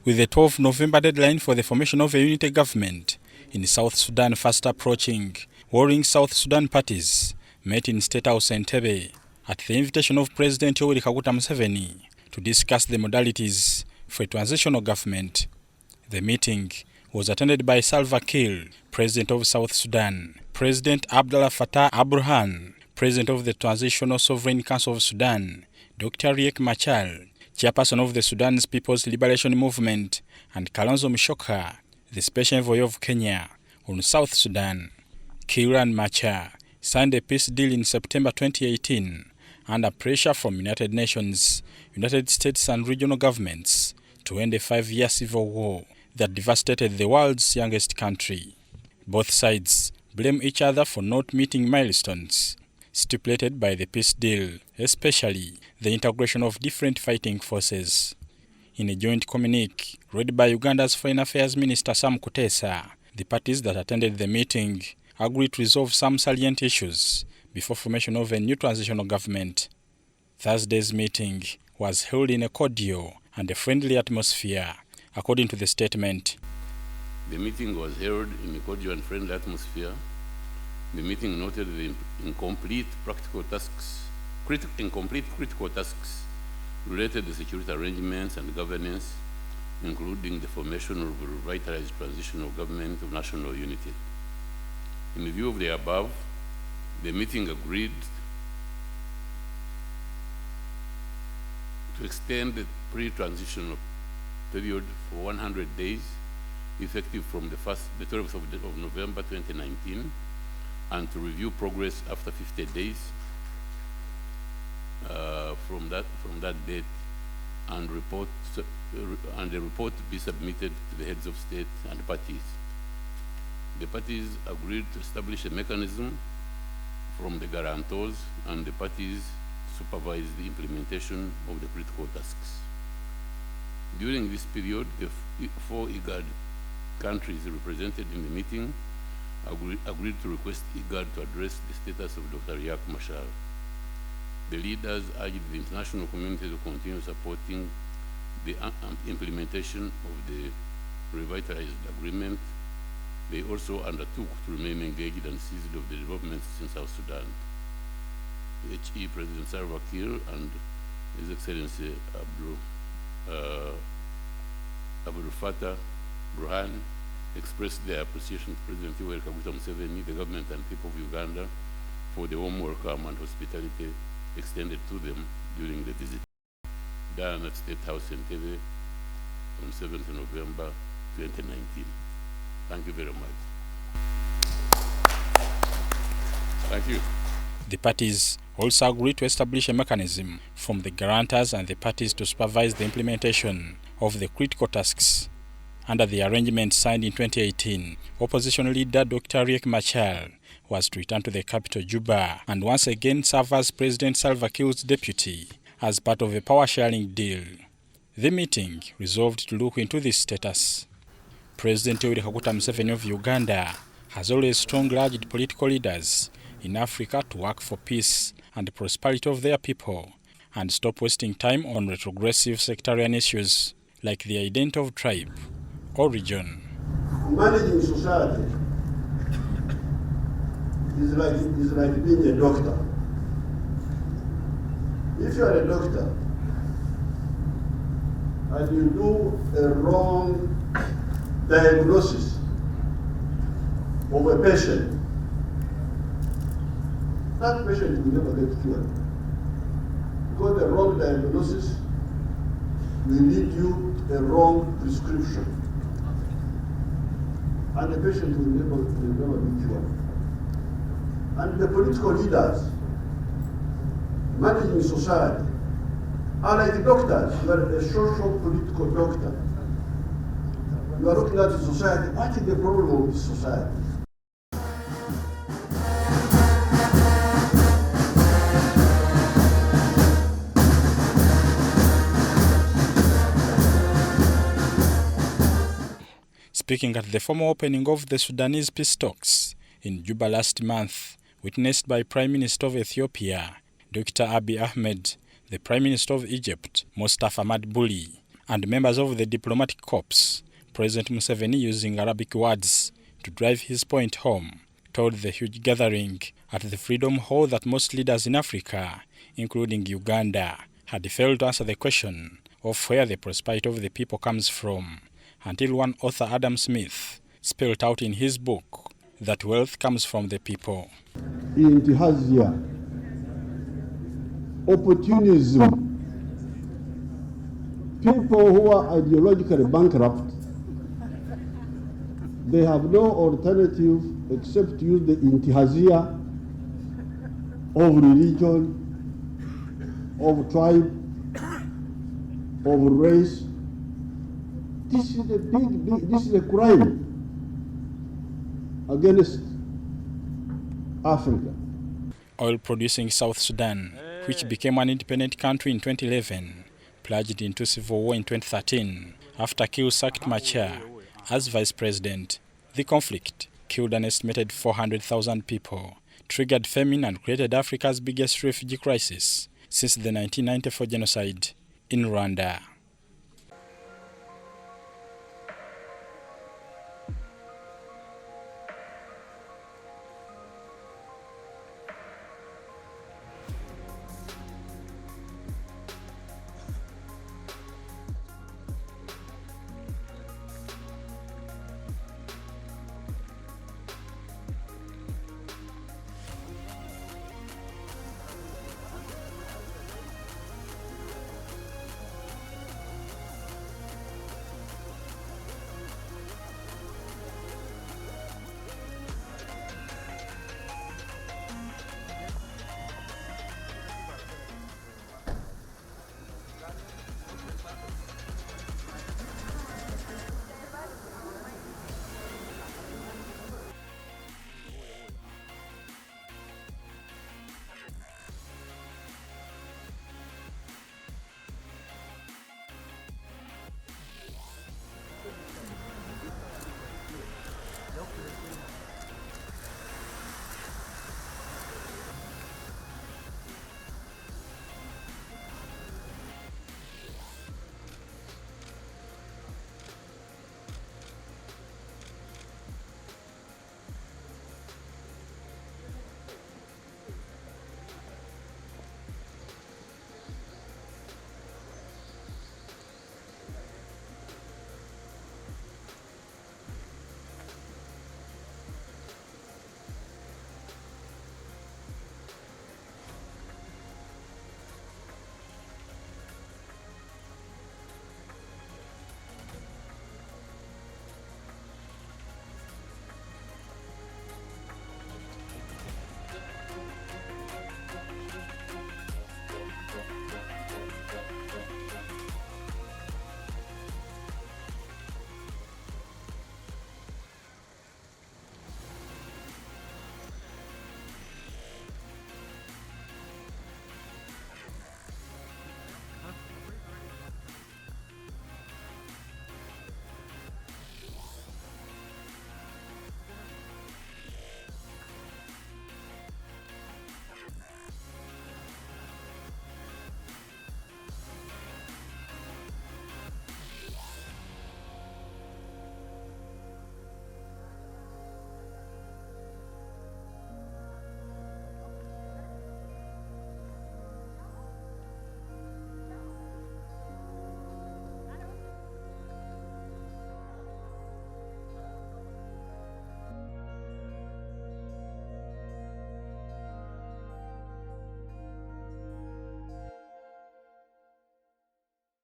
With the 12th November deadline for the formation of a unity government in South Sudan fast approaching, warring South Sudan parties met in State House Entebbe at the invitation of President Yoweri Museveni to discuss the modalities for a transitional government. The meeting was attended by Salva Kiir, President of South Sudan, President Abdallah Fattah al-Burhan, President of the Transitional Sovereign Council of Sudan, Dr. Riek Machar, Chairperson of the Sudan's People's Liberation Movement, and Kalonzo Musyoka, the Special Envoy of Kenya on South Sudan. Kiir and Machar signed a peace deal in September 2018 under pressure from United Nations, United States and regional governments to end a 5-year civil war that devastated the world's youngest country. Both sides blame each other for not meeting milestones stipulated by the peace deal, especially the integration of different fighting forces. In a joint communique read by Uganda's Foreign Affairs Minister Sam Kutesa, the parties that attended the meeting agreed to resolve some salient issues before formation of a new transitional government. Thursday's meeting was held in a cordial and a friendly atmosphere, according to the statement. The meeting was held in a cordial and friendly atmosphere. The meeting noted the incomplete critical tasks related to security arrangements and governance, including the formation of a revitalized transitional government of national unity. In view of the above, the meeting agreed to extend the pre-transitional period for 100 days, effective from the 12th of November 2019, and to review progress after 50 days from that date, and the report be submitted to the heads of state and parties. The parties agreed to establish a mechanism from the guarantors, and the parties supervise the implementation of the critical tasks. During this period, the 4 IGAD countries represented in the meeting agreed to request IGAD to address the status of Dr. Riek Machar. The leaders urged the international community to continue supporting the implementation of the revitalized agreement. They also undertook to remain engaged and seized of the developments in South Sudan. HE President Salva Kiir and His Excellency Abdul Fattah Burhan expressed their appreciation to President Yoweri Museveni, the government and people of Uganda, for the warm welcome and hospitality extended to them during the visit done at State House Entebbe on 7th November 2019. Thank you very much. Thank you. The parties also agreed to establish a mechanism from the guarantors and the parties to supervise the implementation of the critical tasks. Under the arrangement signed in 2018, opposition leader Dr. Riek Machar was to return to the capital Juba and once again serve as President Salva Kiir's deputy as part of a power-sharing deal. The meeting resolved to look into this status. President Yoweri Museveni of Uganda has always strongly urged political leaders in Africa to work for peace and the prosperity of their people and stop wasting time on retrogressive sectarian issues like the identity of tribe or region. Managing society is like being a doctor. If you are a doctor and you do a wrong diagnosis of a patient, that patient will never get cured. Because the wrong diagnosis will lead you to a wrong prescription. And the patient will never be cured. And the political leaders managing society are like doctors. You are a social political doctor. You are looking at the society. What is the problem of this society? Speaking at the formal opening of the Sudanese peace talks in Juba last month, witnessed by Prime Minister of Ethiopia, Dr. Abiy Ahmed, the Prime Minister of Egypt, Mustafa Madbuli, and members of the diplomatic corps, President Museveni, using Arabic words to drive his point home, told the huge gathering at the Freedom Hall that most leaders in Africa, including Uganda, had failed to answer the question of where the prosperity of the people comes from, until one author, Adam Smith, spelled out in his book that wealth comes from the people. Intihazia, opportunism, people who are ideologically bankrupt, they have no alternative except to use the intihazia of religion, of tribe, of race. This is a crime against Africa. Oil-producing South Sudan, which became an independent country in 2011, plunged into civil war in 2013 after Kiir sacked Machar as vice president. The conflict killed an estimated 400,000 people, triggered famine and created Africa's biggest refugee crisis since the 1994 genocide in Rwanda.